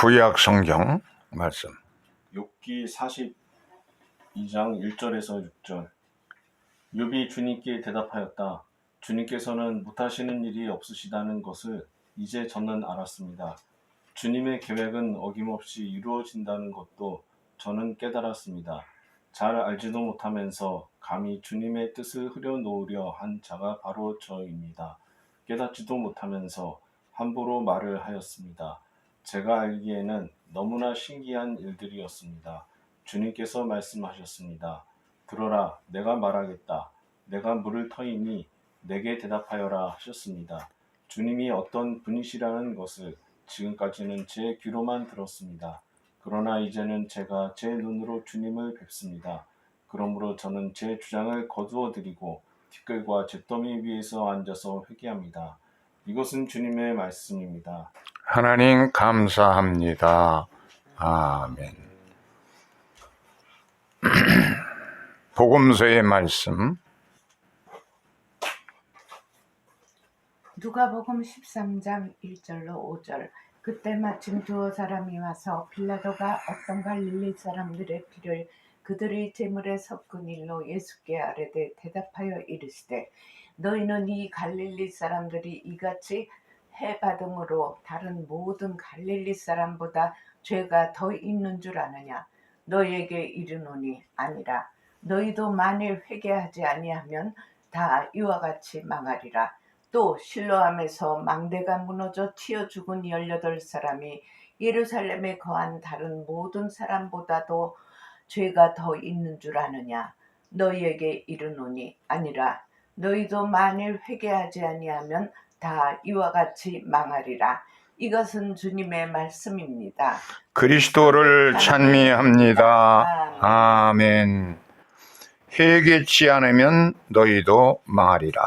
구약 성경 말씀 욥기 42장 1절에서 6절. 욥이 주님께 대답하였다. 주님께서는 못하시는 일이 없으시다는 것을 이제 저는 알았습니다. 주님의 계획은 어김없이 이루어진다는 것도 저는 깨달았습니다. 잘 알지도 못하면서 감히 주님의 뜻을 흐려놓으려 한 자가 바로 저입니다. 깨닫지도 못하면서 함부로 말을 하였습니다. 제가 알기에는 너무나 신기한 일들이었습니다. 주님께서 말씀하셨습니다. 들어라, 내가 말하겠다. 내가 물을 터이니 내게 대답하여라 하셨습니다. 주님이 어떤 분이시라는 것을 지금까지는 제 귀로만 들었습니다. 그러나 이제는 제가 제 눈으로 주님을 뵙습니다. 그러므로 저는 제 주장을 거두어 드리고 티끌과 잿더미 위에서 앉아서 회개합니다. 이것은 주님의 말씀입니다. 하나님 감사합니다. 아멘. 복음서의 말씀 누가복음 13장 1절로 5절. 그때 마침 두어 사람이 와서 빌라도가 어떤 갈릴리 사람들의 피를 그들의 제물에 섞은 일로 예수께 아뢰되 대답하여 이르시되 너희는 이 갈릴리 사람들이 이같이 해받음으로 다른 모든 갈릴리 사람보다 죄가 더 있는 줄 아느냐? 너희에게 이르노니 아니라. 너희도 만일 회개하지 아니하면 다 이와 같이 망하리라. 또 실로암에서 망대가 무너져 튀어 죽은 18사람이 예루살렘에 거한 다른 모든 사람보다도 죄가 더 있는 줄 아느냐? 너희에게 이르노니 아니라. 너희도 만일 회개하지 아니하면 다 이와 같이 망하리라. 이것은 주님의 말씀입니다. 그리스도를 찬미합니다. 아멘. 회개치 않으면 너희도 망하리라.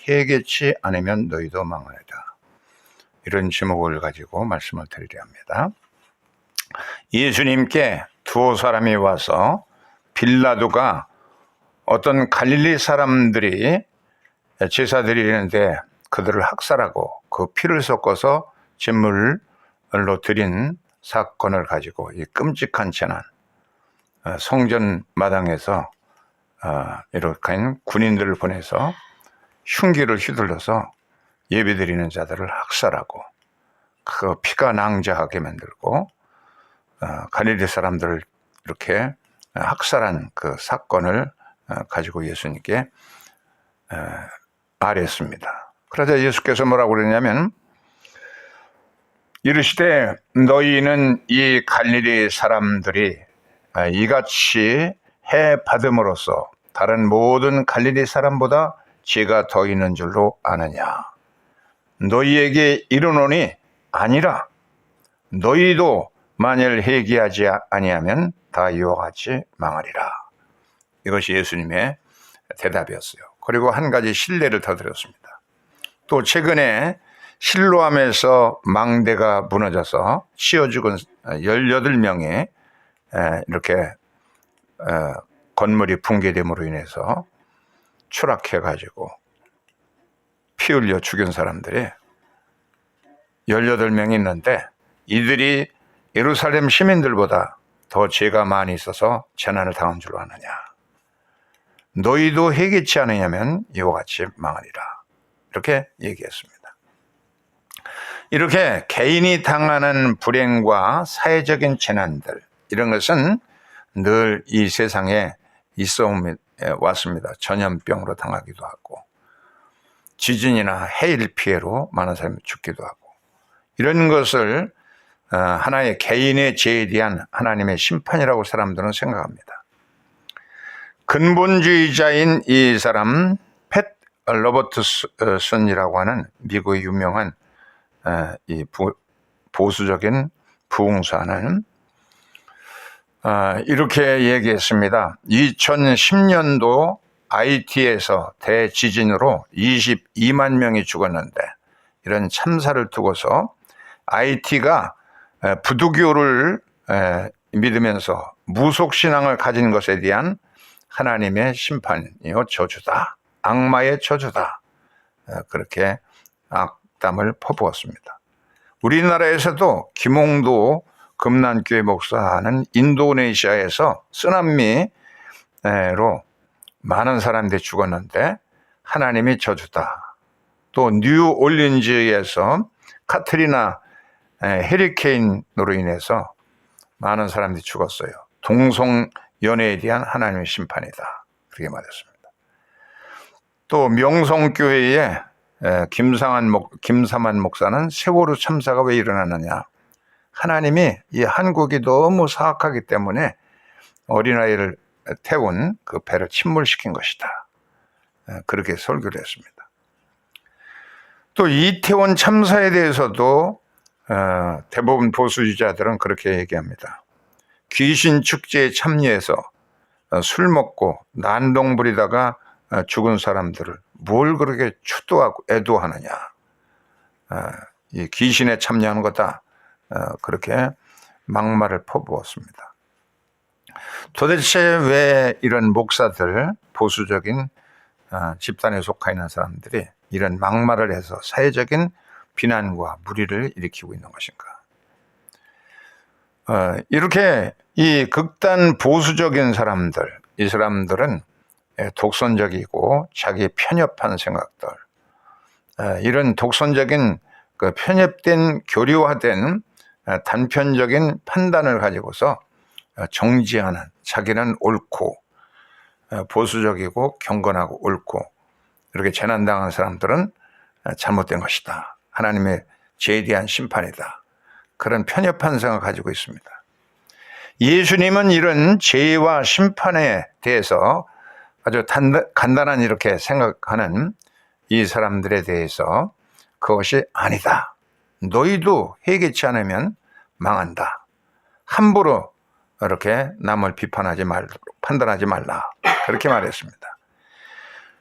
회개치 않으면 너희도 망하리라. 이런 제목을 가지고 말씀을 드리려 합니다. 예수님께 두어 사람이 와서 빌라도가 어떤 갈릴리 사람들이 제사 드리는데 그들을 학살하고 그 피를 섞어서 제물로 드린 사건을 가지고 이 끔찍한 재난, 성전 마당에서 이렇게 군인들을 보내서 흉기를 휘둘러서 예배드리는 자들을 학살하고 그 피가 낭자하게 만들고 갈릴리 사람들을 이렇게 학살한 그 사건을 가지고 예수님께 아뢰었습니다. 그러자 예수께서 뭐라고 그러냐면 이르시되 너희는 이 갈릴리 사람들이 이같이 해 받음으로써 다른 모든 갈릴리 사람보다 죄가 더 있는 줄로 아느냐? 너희에게 이르노니 아니라. 너희도 만일 회개하지 아니하면 다 이와 같이 망하리라. 이것이 예수님의 대답이었어요. 그리고 한 가지 신뢰를 더 드렸습니다. 또 최근에 실로암에서 망대가 무너져서 치어 죽은 18명이 이렇게 건물이 붕괴됨으로 인해서 추락해가지고 피 흘려 죽인 사람들이 18명이 있는데 이들이 예루살렘 시민들보다 더 죄가 많이 있어서 재난을 당한 줄 아느냐? 너희도 회개치 않으냐면 이와 같이 망하리라. 이렇게 얘기했습니다. 이렇게 개인이 당하는 불행과 사회적인 재난들, 이런 것은 늘 이 세상에 있어 왔습니다. 전염병으로 당하기도 하고 지진이나 해일 피해로 많은 사람이 죽기도 하고, 이런 것을 하나의 개인의 죄에 대한 하나님의 심판이라고 사람들은 생각합니다. 근본주의자인 이 사람 팻 로버트슨이라고 하는 미국의 유명한 이 보수적인 부흥사는 이렇게 얘기했습니다. 2010년도 IT에서 대지진으로 22만 명이 죽었는데 이런 참사를 두고서 IT가 부두교를 믿으면서 무속신앙을 가진 것에 대한 하나님의 심판이요 저주다, 악마의 저주다, 그렇게 악담을 퍼부었습니다. 우리나라에서도 김홍도 금난교회 목사는 인도네시아에서 쓰나미로 많은 사람들이 죽었는데 하나님이 저주다. 또 뉴올린즈에서 카트리나 헤리케인으로 인해서 많은 사람들이 죽었어요. 동성 연애에 대한 하나님의 심판이다. 그렇게 말했습니다. 또 명성교회의 김사만 목사는 세월호 참사가 왜 일어났느냐. 하나님이 이 한국이 너무 사악하기 때문에 어린아이를 태운 그 배를 침몰시킨 것이다. 그렇게 설교를 했습니다. 또 이태원 참사에 대해서도 대부분 보수주의자들은 그렇게 얘기합니다. 귀신 축제에 참여해서 술 먹고 난동 부리다가 죽은 사람들을 뭘 그렇게 추도하고 애도하느냐. 이 귀신에 참여하는 거다. 그렇게 막말을 퍼부었습니다. 도대체 왜 이런 목사들, 보수적인 집단에 속해 있는 사람들이 이런 막말을 해서 사회적인 비난과 무리를 일으키고 있는 것인가? 이렇게 이 극단 보수적인 사람들, 이 사람들은 독선적이고 자기 편협한 생각들, 이런 독선적인 그 편협된 교류화된 단편적인 판단을 가지고서 정지하는, 자기는 옳고 보수적이고 경건하고 옳고 이렇게 재난당한 사람들은 잘못된 것이다. 하나님의 죄에 대한 심판이다. 그런 편협한 생각을 가지고 있습니다. 예수님은 이런 죄와 심판에 대해서 아주 간단한 이렇게 생각하는 이 사람들에 대해서 그것이 아니다. 너희도 회개치 않으면 망한다. 함부로 이렇게 남을 비판하지 말도록 판단하지 말라. 그렇게 말했습니다.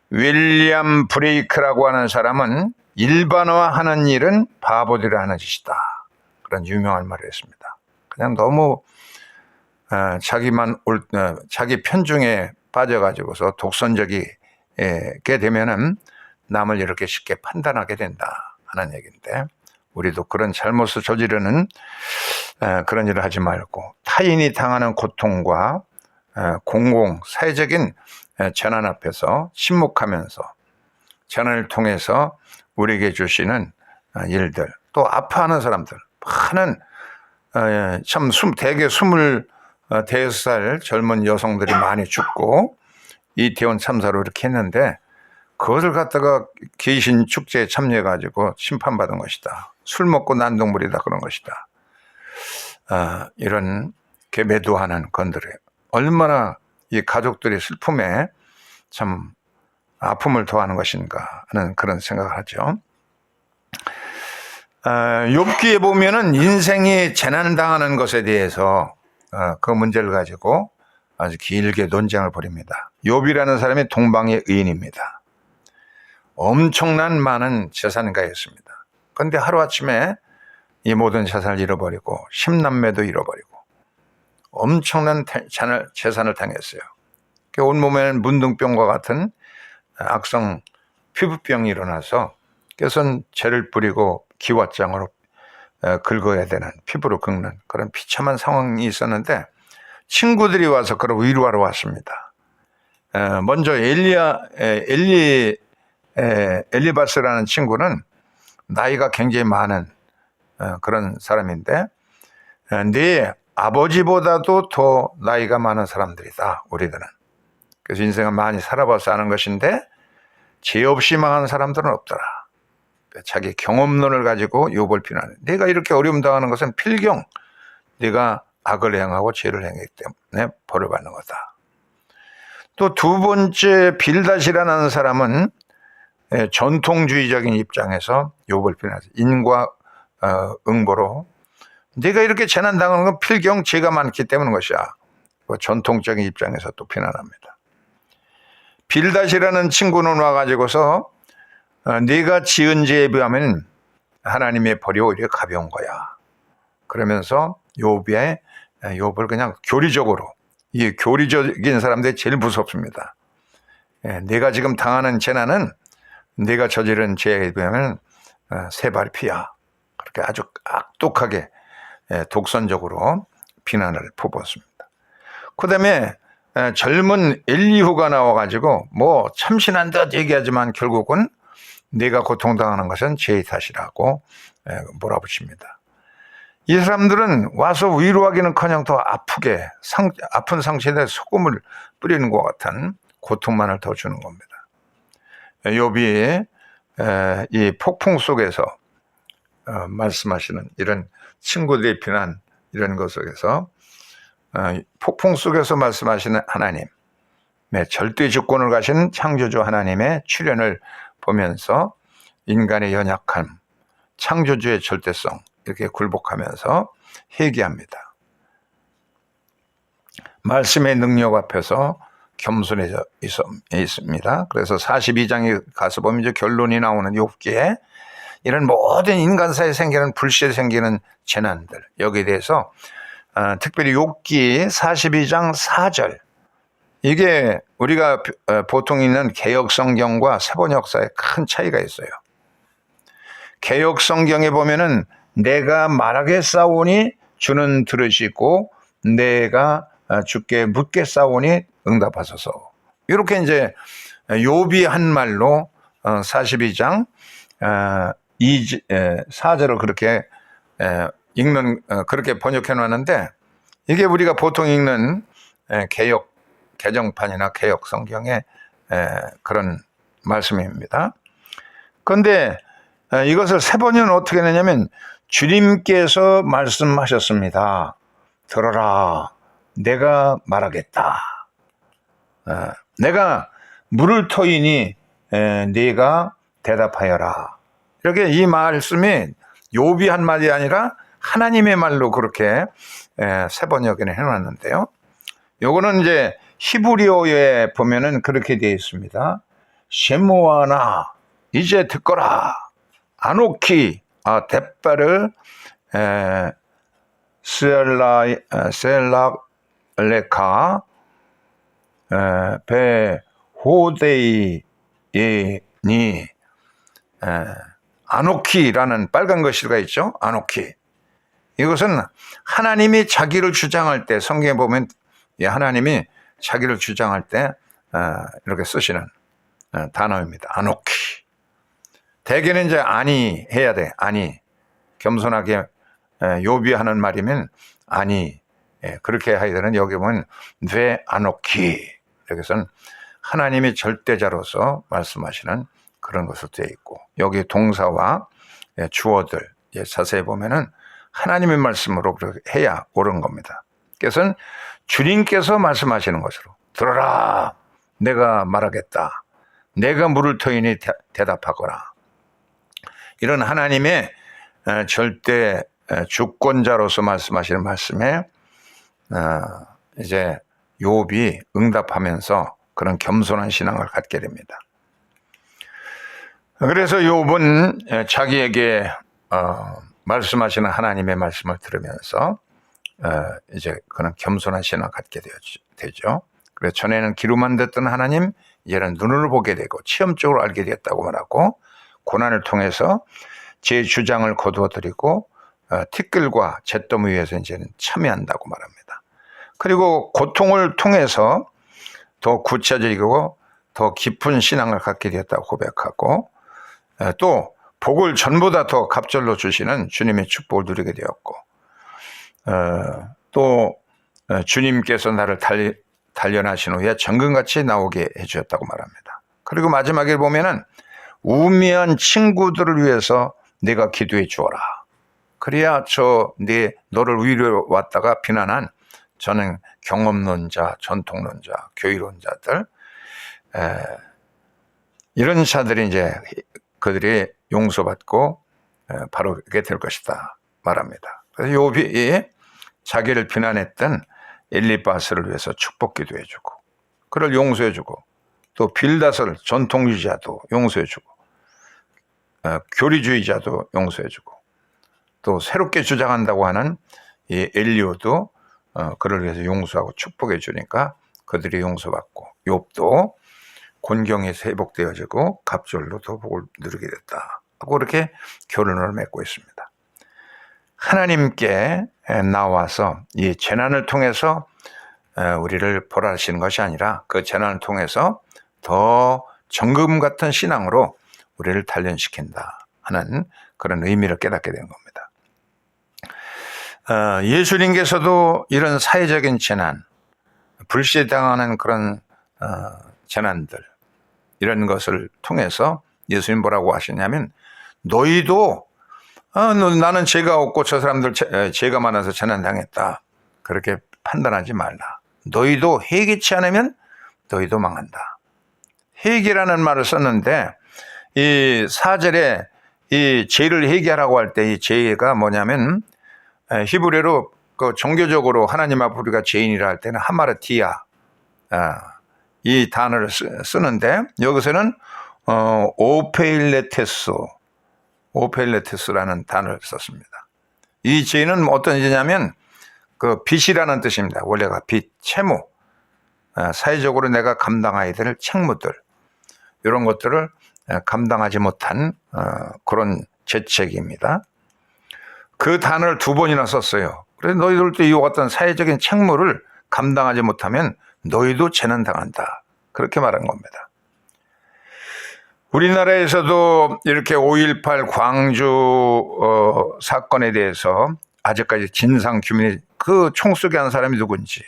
윌리엄 브레이크라고 하는 사람은 일반화하는 일은 바보들이 하는 짓이다. 그런 유명한 말을 했습니다. 그냥 너무 자기 편중에 빠져가지고서 독선적이게 되면은 남을 이렇게 쉽게 판단하게 된다 하는 얘기인데, 우리도 그런 잘못을 저지르는 그런 일을 하지 말고 타인이 당하는 고통과 사회적인 재난 앞에서 침묵하면서 재난을 통해서 우리에게 주시는 일들, 또 아파하는 사람들, 많은 대개 25살 젊은 여성들이 많이 죽고 이태원 참사로 이렇게 했는데 그것을 갖다가 귀신 축제에 참여해가지고 심판받은 것이다. 술 먹고 난동 부리다 그런 것이다. 이런 매도하는 건들이 얼마나 이 가족들의 슬픔에 참 아픔을 더하는 것인가 하는 그런 생각을 하죠. 욥기에 보면은 인생이 재난당하는 것에 대해서 그 문제를 가지고 아주 길게 논쟁을 벌입니다. 욥이라는 사람이 동방의 의인입니다. 엄청난 많은 재산가였습니다. 그런데 하루아침에 이 모든 재산을 잃어버리고 10남매도 잃어버리고 엄청난 재산을 당했어요. 온몸에는 문둥병과 같은 악성 피부병이 일어나서 그래서 죄를 뿌리고 기왓장으로 긁어야 되는, 피부로 긁는 그런 비참한 상황이 있었는데 친구들이 와서 그를 위로하러 왔습니다. 먼저 엘리바스라는 친구는 나이가 굉장히 많은 그런 사람인데, 네 아버지보다도 더 나이가 많은 사람들이다, 우리들은. 그래서 인생을 많이 살아봐서 아는 것인데 죄 없이 망한 사람들은 없더라. 자기 경험론을 가지고 욥을 비난해. 내가 이렇게 어려움 당하는 것은 필경 네가 악을 행하고 죄를 행했기 때문에 벌을 받는 거다. 또 두 번째 빌닷이라는 사람은 전통주의적인 입장에서 욥을 비난해서 인과 응보로 네가 이렇게 재난 당하는 건 필경 죄가 많기 때문인 것이야. 전통적인 입장에서 또 비난합니다. 빌닷이라는 친구는 와가지고서 네가 지은 죄에 비하면 하나님의 벌이 오히려 가벼운 거야. 그러면서 욥을 그냥 교리적으로, 이 교리적인 사람들이 제일 무섭습니다. 네가 지금 당하는 재난은 네가 저지른 죄에 비하면 세 발 피야. 그렇게 아주 악독하게 독선적으로 비난을 퍼부었습니다. 그 다음에 젊은 엘리후가 나와가지고 뭐 참신한 듯 얘기하지만 결국은 네가 고통당하는 것은 제 탓이라고 몰아붙입니다. 이 사람들은 와서 위로하기는커녕 더 아프게 아픈 상처에 소금을 뿌리는 것 같은 고통만을 더 주는 겁니다. 욥이 이 폭풍 속에서 말씀하시는 이런 친구들의 비난 이런 것 속에서 폭풍 속에서 말씀하시는 하나님, 절대 주권을 가신 창조주 하나님의 출현을 보면서 인간의 연약함, 창조주의 절대성 이렇게 굴복하면서 회개합니다. 말씀의 능력 앞에서 겸손해져 있습니다. 그래서 42장에 가서 보면 이제 결론이 나오는 욥기에 이런 모든 인간사에 생기는 불시에 생기는 재난들 여기에 대해서 특별히 욥기 42장 4절 이게 우리가 보통 읽는 개역성경과 세번역사에 큰 차이가 있어요. 개역성경에 보면은 내가 말하겠사오니 주는 들으시고 내가 주께 묻겠사오니 응답하소서. 이렇게 이제 욥이 한 말로 42장 4절을 그렇게 읽는 그렇게 번역해 놨는데 이게 우리가 보통 읽는 개역 개정판이나 개역 성경의 그런 말씀입니다. 그런데 이것을 세 번역은 어떻게 하냐면 주님께서 말씀하셨습니다. 들어라. 내가 말하겠다. 내가 물을 터이니 네가 대답하여라. 이렇게 이 말씀이 욥이 한 말이 아니라 하나님의 말로 그렇게 세 번역에는 해놨는데요. 요거는 이제 히브리어에 보면은 그렇게 되어 있습니다. 셰모아나 이제 듣거라. 아노키 데빠르 셀락레카 베호데이니 아노키라는 빨간 글씨가 있죠. 아노키. 이것은 하나님이 자기를 주장할 때 성경에 보면 하나님이 자기를 주장할 때 이렇게 쓰시는 단어입니다. 아노키. 대개는 이제 아니 해야 돼. 아니. 겸손하게 욥이 하는 말이면 아니. 그렇게 해야 되는 여기 보면 왜 아노키. 여기서는 하나님이 절대자로서 말씀하시는 그런 것으로 되어 있고 여기 동사와 주어들 자세히 보면은 하나님의 말씀으로 그렇게 해야 옳은 겁니다. 그래서 주님께서 말씀하시는 것으로 들어라. 내가 말하겠다. 내가 물을 터이니 대답하거라. 이런 하나님의 절대 주권자로서 말씀하시는 말씀에 이제 욥이 응답하면서 그런 겸손한 신앙을 갖게 됩니다. 그래서 욥은 자기에게 말씀하시는 하나님의 말씀을 들으면서 이제 그런 겸손한 신앙을 갖게 되죠. 그래서 전에는 귀로만 듣던 하나님, 이제는 눈으로 보게 되고 체험적으로 알게 되었다고 말하고 고난을 통해서 제 주장을 거두어드리고 티끌과 잿더미 위에서 이제는 참여한다고 말합니다. 그리고 고통을 통해서 더 구체적이고 더 깊은 신앙을 갖게 되었다고 고백하고 또 복을 전보다 더 갑절로 주시는 주님의 축복을 누리게 되었고 또 주님께서 나를 단련하신 후에 정금같이 나오게 해주셨다고 말합니다. 그리고 마지막에 보면은 우매한 친구들을 위해서 내가 기도해 주어라. 그래야 너를 위로해 왔다가 비난한 저는 경험론자, 전통론자, 교의론자들 이런 자들이 이제 그들이 용서받고 바로 그게 될 것이다 말합니다. 그래서 욥이 자기를 비난했던 엘리바스를 위해서 축복 기도해주고 그를 용서해주고 또 빌닷을 전통주의자도 용서해주고 교리주의자도 용서해주고 또 새롭게 주장한다고 하는 이 엘리오도 그를 위해서 용서하고 축복해 주니까 그들이 용서받고 욥도 곤경에서 회복되어지고 갑절로 더 복을 누리게 됐다 하고 이렇게 결론을 맺고 있습니다. 하나님께 나와서 이 재난을 통해서 우리를 벌하시는 것이 아니라 그 재난을 통해서 더 정금 같은 신앙으로 우리를 단련시킨다 하는 그런 의미를 깨닫게 된 겁니다. 예수님께서도 이런 사회적인 재난, 불시당하는 그런 재난들 이런 것을 통해서 예수님 뭐라고 하시냐면 너희도 나는 죄가 없고 저 사람들 죄가 많아서 재난당했다 그렇게 판단하지 말라. 너희도 회개치 않으면 너희도 망한다. 회개라는 말을 썼는데 이 4절에 이 죄를 회개하라고 할 때 이 죄가 뭐냐면 히브리어로 그 종교적으로 하나님 앞에 우리가 죄인이라 할 때는 하마르티아 이 단어를 쓰는데 여기서는 오페일레테스라는 단어를 썼습니다. 이 죄는 어떤 죄냐면 그 빚이라는 뜻입니다. 원래가 빚, 채무, 사회적으로 내가 감당해야 될 책무들 이런 것들을 감당하지 못한 그런 죄책입니다. 그 단어를 2번이나 썼어요. 그래서 너희들도 이와 같은 사회적인 책무를 감당하지 못하면 너희도 재난 당한다. 그렇게 말한 겁니다. 우리나라에서도 이렇게 5.18 광주 사건에 대해서 아직까지 진상 규명이 그 총 쏘게 한 사람이 누군지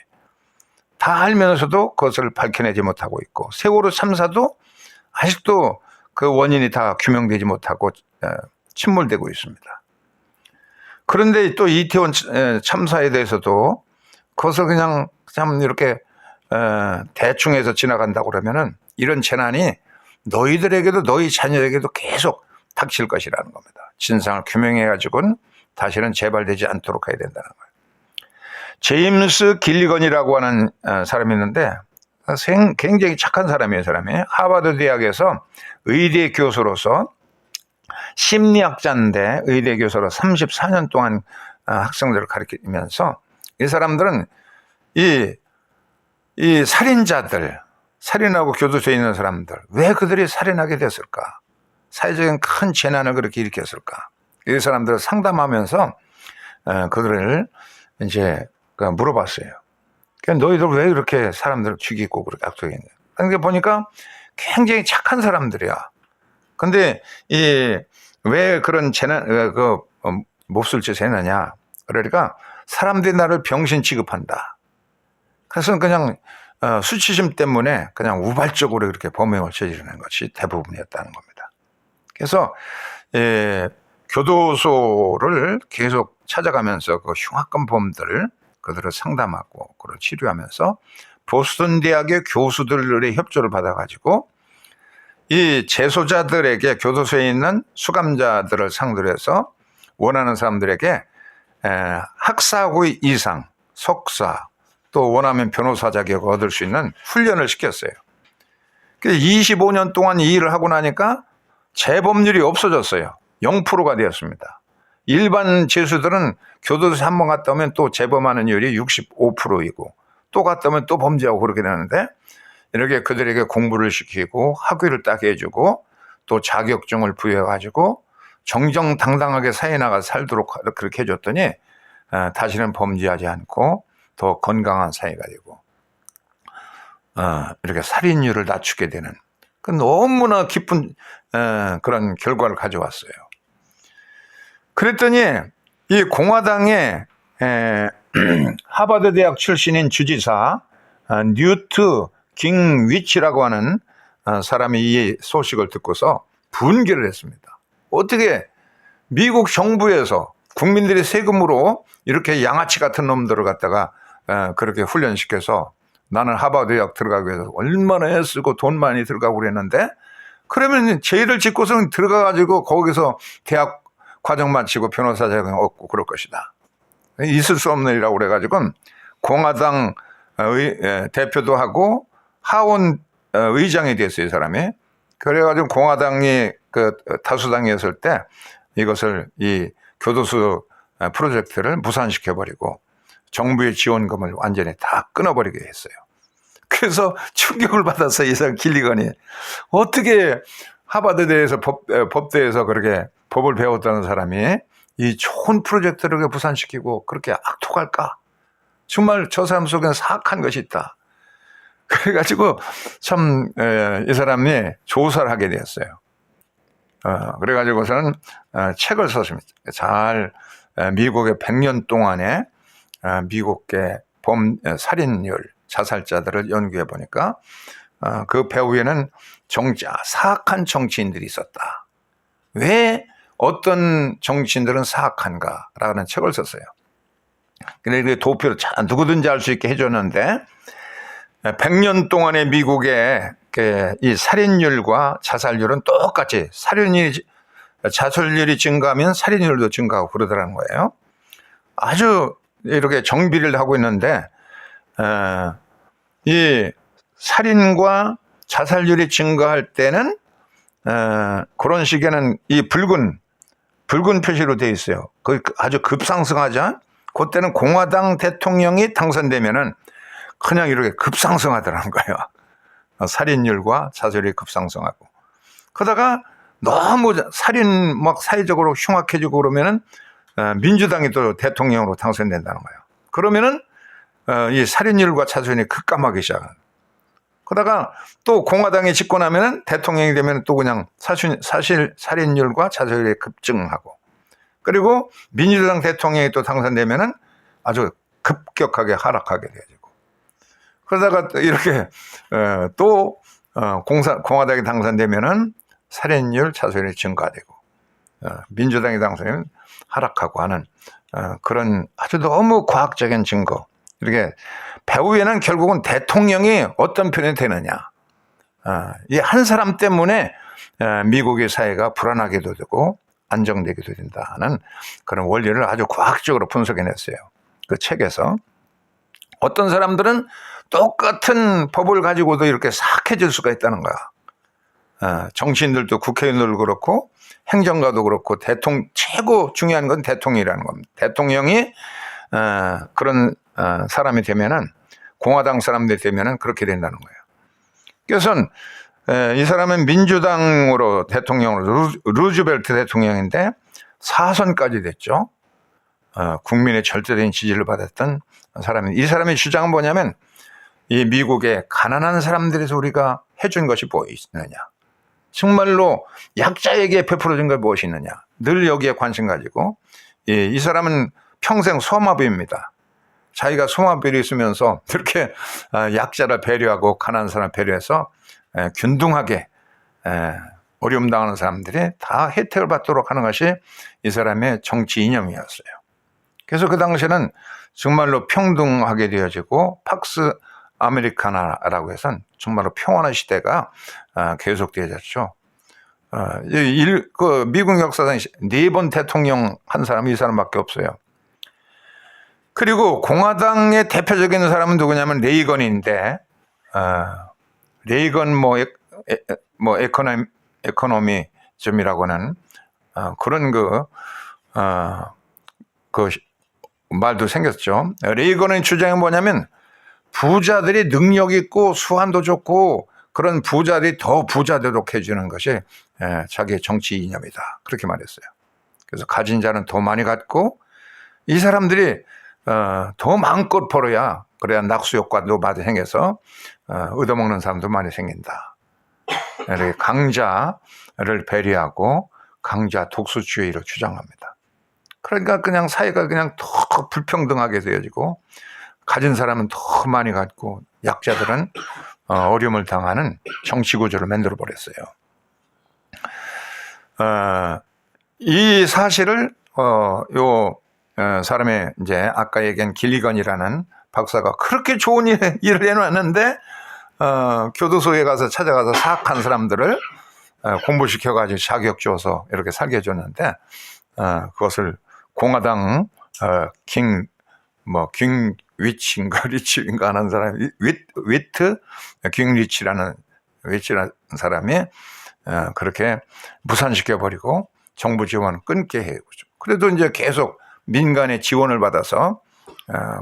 다 알면서도 그것을 밝혀내지 못하고 있고 세월호 참사도 아직도 그 원인이 다 규명되지 못하고 침몰되고 있습니다. 그런데 또 이태원 참사에 대해서도 그것을 그냥 이렇게 대충 해서 지나간다고 그러면은 이런 재난이 너희들에게도 너희 자녀에게도 계속 닥칠 것이라는 겁니다. 진상을 규명해가지고는 다시는 재발되지 않도록 해야 된다는 거예요. 제임스 길리건이라고 하는 사람이 있는데 굉장히 착한 사람이에요. 사람이 하버드 대학에서 의대 교수로서 심리학자인데 의대 교수로 34년 동안 학생들을 가르치면서 이 사람들은 이 살인자들, 살인하고 교도소에 있는 사람들 왜 그들이 살인하게 됐을까? 사회적인 큰 재난을 그렇게 일으켰을까? 이 사람들을 상담하면서 그들을 이제 물어봤어요. 너희들 왜 이렇게 사람들을 죽이고 그렇게 악독했냐? 그러니까 보니까 굉장히 착한 사람들이야. 근데 왜 그런 재난 몹쓸 짓을 했느냐? 그러니까 사람들이 나를 병신 취급한다. 그래서 그냥 수치심 때문에 그냥 우발적으로 이렇게 범행을 저지르는 것이 대부분이었다는 겁니다. 그래서 교도소를 계속 찾아가면서 그 흉악범들을 그들을 상담하고 그를 치료하면서 보스턴 대학의 교수들의 협조를 받아가지고 이 재소자들에게 교도소에 있는 수감자들을 상대로 해서 원하는 사람들에게 학사고 이상, 석사 또 원하면 변호사 자격을 얻을 수 있는 훈련을 시켰어요. 그래서 25년 동안 이 일을 하고 나니까 재범률이 없어졌어요. 0%가 되었습니다. 일반 죄수들은 교도소에 한 번 갔다 오면 또 재범하는 율이 65%이고 또 갔다 오면 또 범죄하고 그렇게 되는데 이렇게 그들에게 공부를 시키고 학위를 따게 해주고 또 자격증을 부여해가지고 정정당당하게 사회 나가 살도록 그렇게 해줬더니 다시는 범죄하지 않고 더 건강한 사회가 되고 이렇게 살인율을 낮추게 되는 너무나 기쁜 그런 결과를 가져왔어요. 그랬더니 이 공화당의 하버드 대학 출신인 주지사 뉴트 깅위치라고 하는 사람이 이 소식을 듣고서 분개를 했습니다. 어떻게 미국 정부에서 국민들의 세금으로 이렇게 양아치 같은 놈들을 갖다가 그렇게 훈련시켜서 나는 하버드 대학 들어가기 위해서 얼마나 애쓰고 돈 많이 들어가고 그랬는데 그러면 죄를 짓고서 들어가가지고 거기서 대학 과정 마치고 변호사 자격 얻고 그럴 것이다. 있을 수 없는 일이라고 그래가지고 공화당 대표도 하고 하원 의장이 됐어요, 이 사람이. 그래가지고 공화당이 그 다수당이었을 때 이것을 이 교도소 프로젝트를 무산시켜버리고 정부의 지원금을 완전히 다 끊어버리게 했어요. 그래서 충격을 받았어요, 이 사람 길리건이. 어떻게 하버드대에서 법대에서 그렇게 법을 배웠다는 사람이 이 좋은 프로젝트를 부산시키고 그렇게 악독할까? 정말 저 사람 속에는 사악한 것이 있다. 그래가지고 참 이 사람이 조사를 하게 되었어요. 그래가지고서는 책을 썼습니다. 잘 미국의 100년 동안에 미국의 살인율, 자살자들을 연구해 보니까 그 배후에는 사악한 정치인들이 있었다. 왜 어떤 정치인들은 사악한가라는 책을 썼어요. 근데 도표를 누구든지 알 수 있게 해줬는데 100년 동안의 미국의 이 살인율과 자살률은 똑같이 자살률이 증가하면 살인율도 증가하고 그러더라는 거예요. 아주 이렇게 정비를 하고 있는데 이 살인과 자살률이 증가할 때는 그런 시기에는 이 붉은 표시로 되어 있어요. 그 아주 급상승하자. 그때는 공화당 대통령이 당선되면은 그냥 이렇게 급상승하더라는 거예요. 살인율과 자살률이 급상승하고. 그러다가 너무 살인 사회적으로 흉악해지고 그러면은 민주당이 또 대통령으로 당선된다는 거예요. 그러면은 이 살인율과 자살률이 급감하기 시작하는. 그러다가 또 공화당이 집권하면은 대통령이 되면 또 그냥 사실 살인율과 자살률이 급증하고. 그리고 민주당 대통령이 또 당선되면은 아주 급격하게 하락하게 되죠. 그러다가 이렇게 또 공화당이 당선되면은 살인율, 자살률이 증가되고 민주당이 당선되면 하락하고 하는 그런 아주 너무 과학적인 증거. 이렇게 배후에는 결국은 대통령이 어떤 편이 되느냐. 이 한 사람 때문에 미국의 사회가 불안하게도 되고 안정되기도 된다는 그런 원리를 아주 과학적으로 분석해냈어요. 그 책에서. 어떤 사람들은 똑같은 법을 가지고도 이렇게 사악해질 수가 있다는 거야. 정치인들도 국회의원들도 그렇고 행정가도 그렇고 최고 중요한 건 대통령이라는 겁니다. 대통령이 그런 사람이 되면은 공화당 사람들이 되면은 그렇게 된다는 거예요. 그래서 이 사람은 민주당으로 대통령으로 루즈벨트 대통령인데 4선까지 됐죠. 국민의 절대적인 지지를 받았던 사람이. 이 사람의 주장은 뭐냐면 이 미국의 가난한 사람들에서 우리가 해준 것이 무엇이느냐. 정말로 약자에게 베풀어준 게 무엇이 있느냐. 늘 여기에 관심 가지고 이 사람은 평생 소마비입니다. 자기가 소마비를 있으면서 이렇게 약자를 배려하고 가난한 사람을 배려해서 균등하게 어려움 당하는 사람들이 다 혜택을 받도록 하는 것이 이 사람의 정치 이념이었어요. 그래서 그 당시에는 정말로 평등하게 되어지고 팍스 아메리카나라고 해서 정말로 평화의 시대가 계속되어졌죠. 미국 역사상 4번 대통령 한 사람이 이 사람밖에 없어요. 그리고 공화당의 대표적인 사람은 누구냐면 레이건인데, 레이건 에코노미즘이라고는 그런 그 말도 생겼죠. 레이건의 주장이 뭐냐면 부자들이 능력 있고 수완도 좋고 그런 부자들이 더 부자되도록 해주는 것이 자기의 정치 이념이다. 그렇게 말했어요. 그래서 가진 자는 더 많이 갖고 이 사람들이 더 마음껏 벌어야 그래야 낙수 효과도 많이 생겨서 얻어먹는 사람도 많이 생긴다. 이렇게 강자를 배려하고 강자 독수주의를 주장합니다. 그러니까 그냥 사회가 그냥 더 불평등하게 되어지고 가진 사람은 더 많이 갖고 약자들은 어려움을 당하는 정치 구조를 만들어 버렸어요. 이 사실을 사람의 이제 아까 얘기한 길리건이라는 박사가 그렇게 좋은 일을 해놨는데 교도소에 가서 찾아가서 사악한 사람들을 공부시켜가지고 자격 줘서 이렇게 살게 해줬는데 그것을 공화당 리치인가 하는 사람이 리치라는 사람이 그렇게 무산시켜버리고 정부 지원을 끊게 해요. 그래도 이제 계속 민간의 지원을 받아서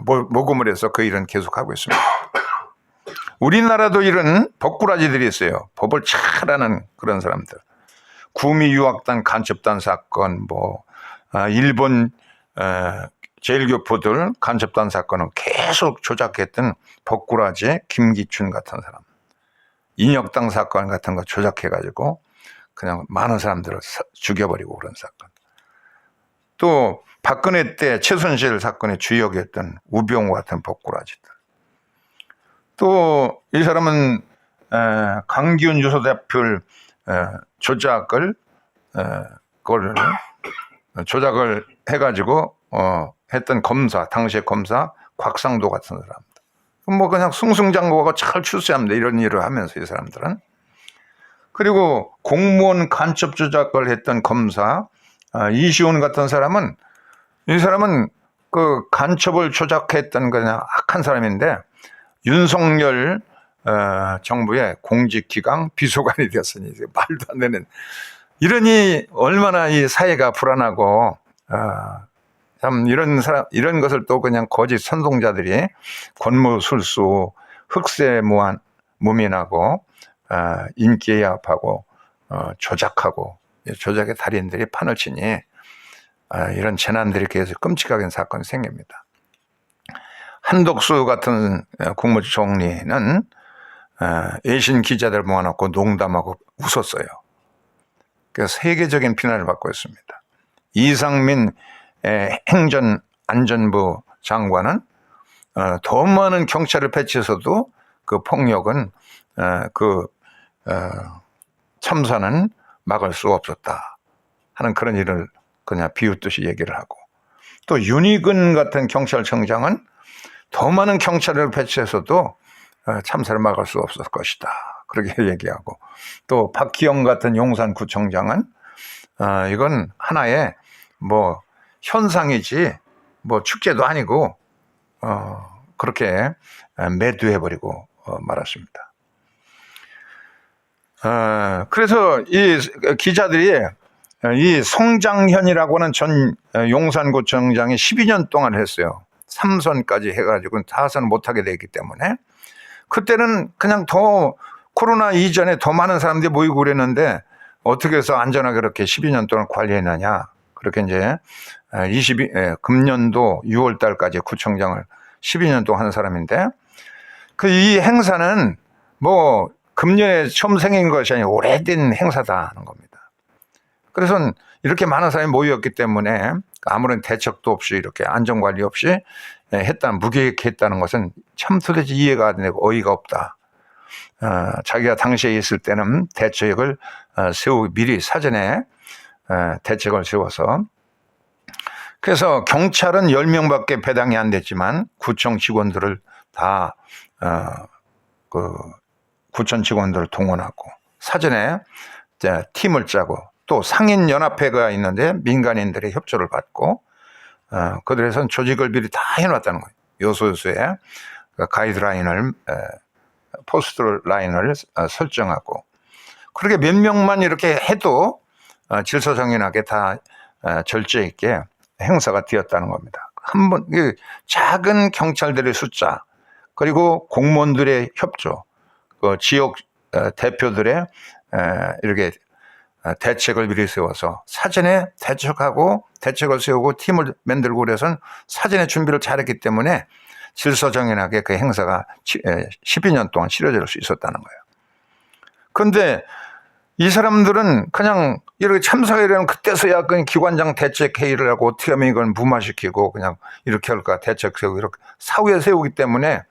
모금을 해서 그 일은 계속하고 있습니다. 우리나라도 이런 법꾸라지들이 있어요. 법을 잘하는 그런 사람들. 구미 유학단 간첩단 사건, 일본 제일교포들 간첩단 사건을 계속 조작했던 법꾸라지 김기춘 같은 사람, 인혁당 사건 같은 거 조작해가지고 그냥 많은 사람들을 죽여버리고 그런 사건. 또 박근혜 때 최순실 사건의 주역이었던 우병우 같은 법꾸라지들. 또 이 사람은 강기훈 유서대표를 조작을 해가지고 했던 검사, 당시의 검사 곽상도 같은 사람들. 뭐 그냥 승승장구하고 잘 출세합니다. 이런 일을 하면서 이 사람들은. 그리고 공무원 간첩 조작을 했던 검사 이시훈 같은 사람은, 이 사람은 그 간첩을 조작했던 그냥 악한 사람인데 윤석열 정부의 공직기강 비서관이 되었으니 말도 안 되는, 이러니 얼마나 이 사회가 불안하고 참 이런 것을 또 그냥 거짓 선동자들이 권무술수, 흑세무민하고 인기예합하고 조작하고 조작의 달인들이 판을 치니 이런 재난들이 계속 끔찍하게 사건이 생깁니다. 한덕수 같은 국무총리는 외신 기자들 모아놓고 농담하고 웃었어요. 그래서 세계적인 비난을 받고 있습니다. 이상민 행정안전부 장관은 더 많은 경찰을 배치해서도 그 폭력은 참사는 막을 수 없었다 하는 그런 일을 그냥 비웃듯이 얘기를 하고, 또 윤희근 같은 경찰청장은 더 많은 경찰을 배치해서도 참사를 막을 수 없었을 것이다 그렇게 얘기하고, 또 박기영 같은 용산구청장은 이건 하나의 뭐 현상이지 뭐 축제도 아니고 그렇게 매두해버리고 말았습니다. 그래서 이 기자들이 이 송장현이라고 하는 전 용산구청장이 12년 동안 했어요. 3선까지 해가지고 4선 못하게 됐기 때문에, 그때는 그냥 더 코로나 이전에 더 많은 사람들이 모이고 그랬는데 어떻게 해서 안전하게 그렇게 12년 동안 관리했느냐. 그렇게 이제 금년도 6월 달까지 구청장을 12년 동안 한 사람인데, 이 행사는 뭐 금년에 처음 생긴 것이 아니라 오래된 행사다 하는 겁니다. 그래서 이렇게 많은 사람이 모였기 때문에 아무런 대책도 없이 이렇게 안전관리 없이 무계획했다는 것은 참 도대체 이해가 안 되고 어이가 없다. 자기가 당시에 있을 때는 대책을 미리 사전에 대책을 세워서, 그래서 경찰은 10명밖에 배당이 안 됐지만 구청 직원들을 다 구청 직원들을 동원하고 사전에 팀을 짜고, 또 상인연합회가 있는데 민간인들의 협조를 받고 그들에선 조직을 미리 다 해놨다는 거예요. 요소요소에 가이드라인을 포스트 라인을 설정하고, 그렇게 몇 명만 이렇게 해도 질서정연하게 다 절제 있게 행사가 되었다는 겁니다. 한번 작은 경찰들의 숫자, 그리고 공무원들의 협조, 지역 대표들의 이렇게 대책을 미리 세워서 사전에 대책을 세우고 팀을 만들고 그래서 사전에 준비를 잘했기 때문에 질서정연하게 그 행사가 12년 동안 치러질 수 있었다는 거예요. 그런데 이 사람들은 그냥 이렇게 참사회라는 그때서야 그냥 기관장 대책 회의를 하고 어떻게 하면 이걸 무마시키고 그냥 이렇게 할까 대책 세우고 이렇게 사후에 세우기 때문에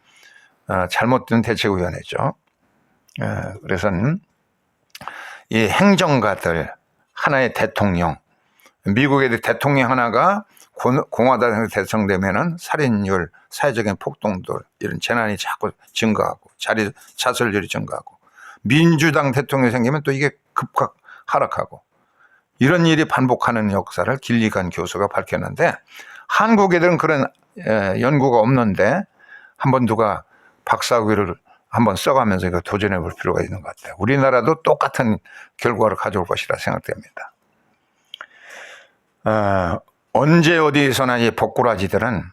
잘못된 대책위원회죠. 그래서 이 행정가들, 하나의 대통령, 미국의 대통령 하나가 공화당에 대통되면은 살인율, 사회적인 폭동들, 이런 재난이 자꾸 증가하고, 자살률이 증가하고, 민주당 대통령이 생기면 또 이게 급각 하락하고, 이런 일이 반복하는 역사를 길리간 교수가 밝혔는데, 한국 애들은 그런 연구가 없는데 한번 누가 박사학위를 한번 써가면서 이거 도전해 볼 필요가 있는 것 같아요. 우리나라도 똑같은 결과를 가져올 것이라 생각됩니다. 언제 어디서나 이 복구라지들은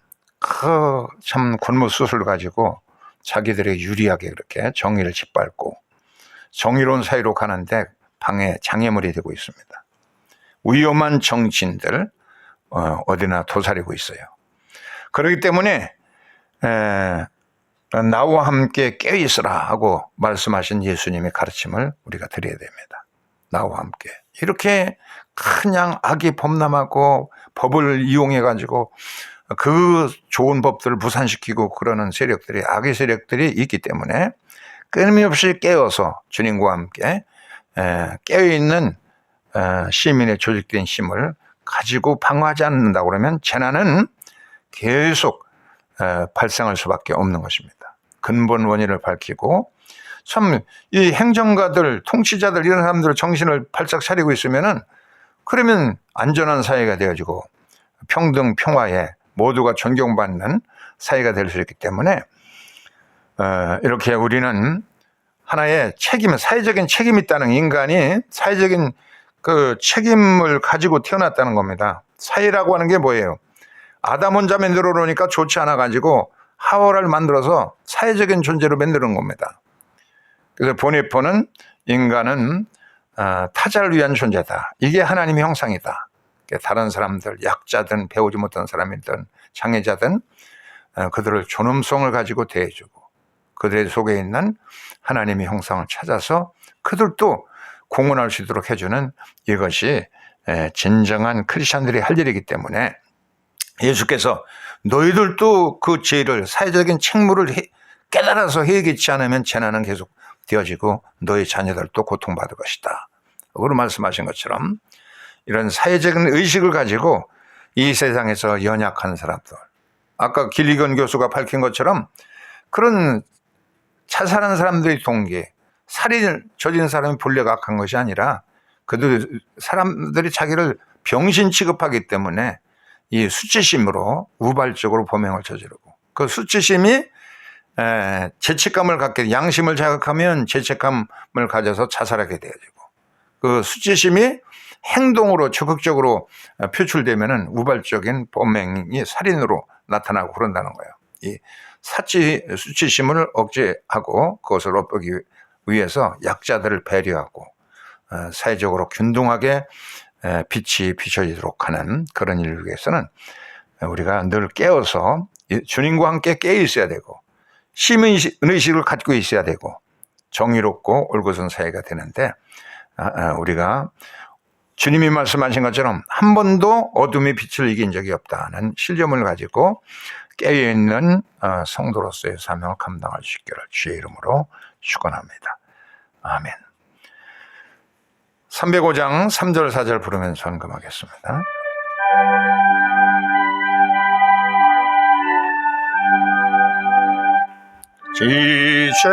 참 권무수술 가지고 자기들에게 유리하게 그렇게 정의를 짓밟고 정의로운 사회로 가는데 장애물이 되고 있습니다. 위험한 정치인들, 어디나 도사리고 있어요. 그렇기 때문에 나와 함께 깨어 있으라 하고 말씀하신 예수님의 가르침을 우리가 드려야 됩니다. 나와 함께. 이렇게 그냥 악이 범람하고 법을 이용해 가지고 그 좋은 법들을 무산시키고 그러는 세력들이, 악의 세력들이 있기 때문에 끊임없이 깨어서 주님과 함께 깨어있는 시민의 조직된 힘을 가지고 방어하지 않는다고 그러면 재난은 계속 발생할 수밖에 없는 것입니다. 근본 원인을 밝히고, 참 이 행정가들, 통치자들 이런 사람들 정신을 바짝 차리고 있으면은, 그러면 안전한 사회가 되어지고 평등 평화에 모두가 존경받는 사회가 될 수 있기 때문에 이렇게 우리는 하나의 책임, 사회적인 책임이 있다는, 인간이 사회적인 그 책임을 가지고 태어났다는 겁니다. 사회라고 하는 게 뭐예요? 아담 혼자 만들어 놓으니까 좋지 않아 가지고 하와를 만들어서 사회적인 존재로 만드는 겁니다. 그래서 보네포는 인간은 타자를 위한 존재다. 이게 하나님의 형상이다. 다른 사람들, 약자든 배우지 못한 사람이든 장애자든 그들을 존엄성을 가지고 대해주고 그들의 속에 있는 하나님의 형상을 찾아서 그들도 공헌할 수 있도록 해주는, 이것이 진정한 크리스찬들이 할 일이기 때문에 예수께서 너희들도 그 죄를, 사회적인 책무를 깨달아서 해결치 않으면 재난은 계속 되어지고 너희 자녀들도 고통받을 것이다. 그로 말씀하신 것처럼 이런 사회적인 의식을 가지고 이 세상에서 연약한 사람들, 아까 길리건 교수가 밝힌 것처럼 그런 자살한 사람들의 동기, 살인을 저지른 사람이 본래가 악한 것이 아니라 그들 사람들이 자기를 병신 취급하기 때문에 이 수치심으로 우발적으로 범행을 저지르고, 그 수치심이 죄책감을 갖게, 양심을 자극하면 죄책감을 가져서 자살하게 되어지고, 그 수치심이 행동으로 적극적으로 표출되면은 우발적인 범행이 살인으로 나타나고 그런다는 거예요. 이 수치심을 억제하고 그것을 엇보기 위해서 약자들을 배려하고 사회적으로 균등하게 빛이 비춰지도록 하는 그런 일을 위해서는 우리가 늘 깨어서 주님과 함께 깨어 있어야 되고 시민의식을 갖고 있어야 되고 정의롭고 올곧은 사회가 되는데, 우리가 주님이 말씀하신 것처럼 한 번도 어둠의 빛을 이긴 적이 없다는 신념을 가지고 깨어있는 성도로서의 사명을 감당할 수 있기를 주의 이름으로 축원합니다. 아멘. 305장 3절 4절 부르면서 헌금하겠습니다. 지체